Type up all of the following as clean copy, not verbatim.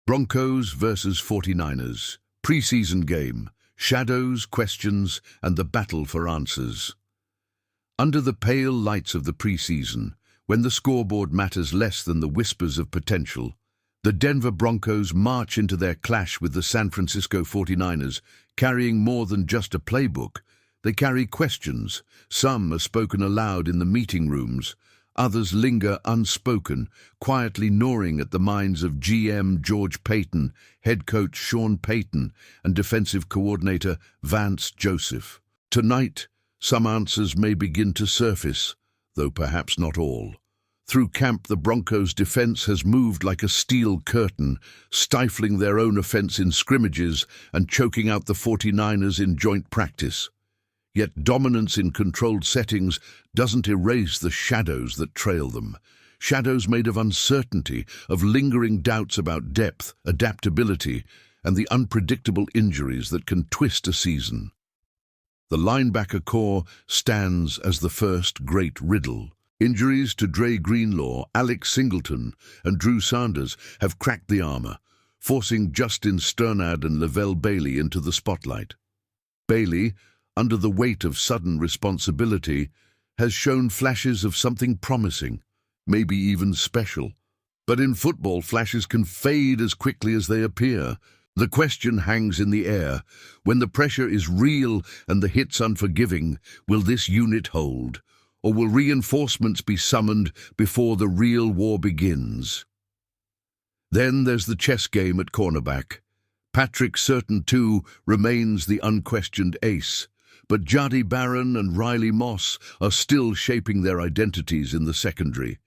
Broncos versus 49ers. Preseason game. Shadows, questions, and the battle for answers. Under the pale lights of the preseason, when the scoreboard matters less than the whispers of potential, the Denver Broncos march into their clash with the San Francisco 49ers, carrying more than just a playbook. They carry questions. Some are spoken aloud in the meeting rooms. Others linger unspoken, quietly gnawing at the minds of GM George Paton, head coach Sean Payton, and defensive coordinator Vance Joseph. Tonight, some answers may begin to surface, though perhaps not all. Through camp, the Broncos' defense has moved like a steel curtain, stifling their own offense in scrimmages and choking out the 49ers in joint practice. Yet dominance in controlled settings doesn't erase the shadows that trail them. Shadows made of uncertainty, of lingering doubts about depth, adaptability, and the unpredictable injuries that can twist a season. The linebacker core stands as the first great riddle. Injuries to Dre Greenlaw, Alex Singleton, and Drew Sanders have cracked the armor, forcing Justin Sternad and Lavelle Bailey into the spotlight. Bailey, under the weight of sudden responsibility, has shown flashes of something promising, maybe even special. But in football, flashes can fade as quickly as they appear. The question hangs in the air. When the pressure is real and the hits unforgiving, will this unit hold? Or will reinforcements be summoned before the real war begins? Then there's the chess game at cornerback. Patrick Surtain, too, remains the unquestioned ace. But Jahdi Barron and Riley Moss are still shaping their identities in the secondary.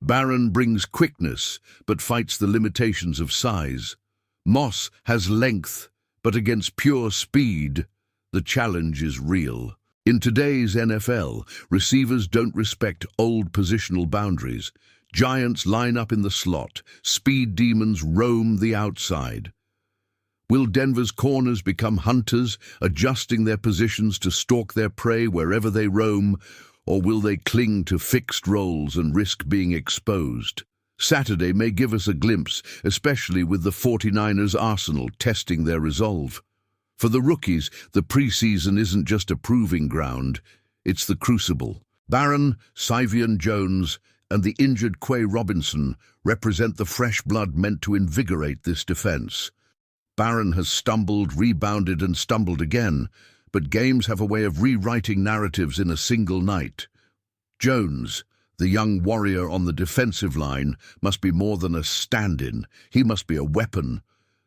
Barron brings quickness, but fights the limitations of size. Moss has length, but against pure speed, the challenge is real. In today's NFL, receivers don't respect old positional boundaries. Giants line up in the slot. Speed demons roam the outside. Will Denver's corners become hunters, adjusting their positions to stalk their prey wherever they roam, or will they cling to fixed roles and risk being exposed? Saturday may give us a glimpse, especially with the 49ers' arsenal testing their resolve. For the rookies, the preseason isn't just a proving ground, it's the crucible. Barron, Syvian Jones, and the injured Quay Robinson represent the fresh blood meant to invigorate this defense. Barron has stumbled, rebounded, and stumbled again, but games have a way of rewriting narratives in a single night. Jones, the young warrior on the defensive line, must be more than a stand-in. He must be a weapon.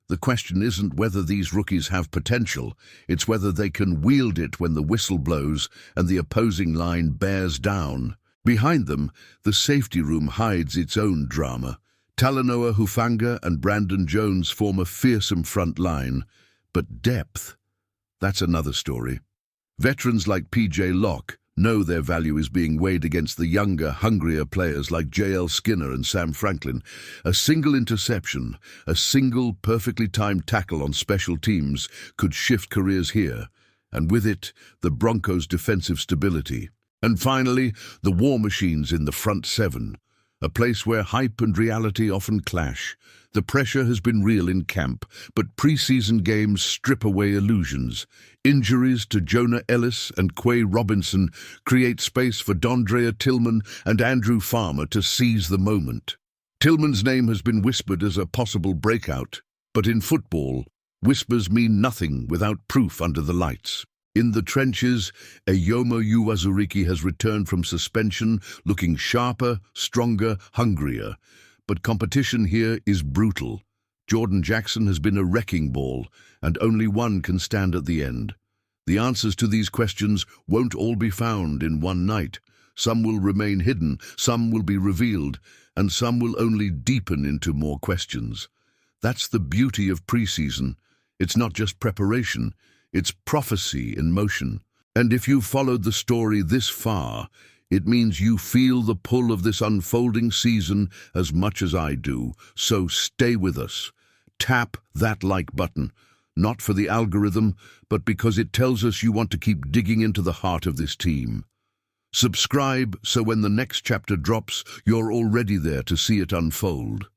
The question isn't whether these rookies have potential, it's whether they can wield it when the whistle blows and the opposing line bears down. Behind them, the safety room hides its own drama. Talanoa Hufanga and Brandon Jones form a fearsome front line, but depth, that's another story. Veterans like P.J. Locke know their value is being weighed against the younger, hungrier players like J.L. Skinner and Sam Franklin. A single interception, a single perfectly timed tackle on special teams could shift careers here, and with it, the Broncos' defensive stability. And finally, the war machines in the front seven. A place where hype and reality often clash. The pressure has been real in camp, but preseason games strip away illusions. Injuries to Jonah Ellis and Quay Robinson create space for Dondrea Tillman and Andrew Farmer to seize the moment. Tillman's name has been whispered as a possible breakout, but in football, whispers mean nothing without proof under the lights. In the trenches, Eyoma Uwazurike has returned from suspension, looking sharper, stronger, hungrier. But competition here is brutal. Jordan Jackson has been a wrecking ball, and only one can stand at the end. The answers to these questions won't all be found in one night. Some will remain hidden, some will be revealed, and some will only deepen into more questions. That's the beauty of preseason. It's not just preparation. It's prophecy in motion. And if you've followed the story this far, it means you feel the pull of this unfolding season as much as I do. So stay with us. Tap that like button, not for the algorithm, but because it tells us you want to keep digging into the heart of this team. Subscribe so when the next chapter drops, you're already there to see it unfold.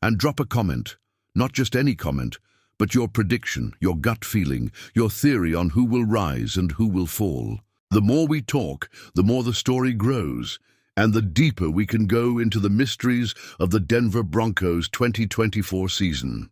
And drop a comment. Not just any comment, but your prediction, your gut feeling, your theory on who will rise and who will fall. The more we talk, the more the story grows, and the deeper we can go into the mysteries of the Denver Broncos 2024 season.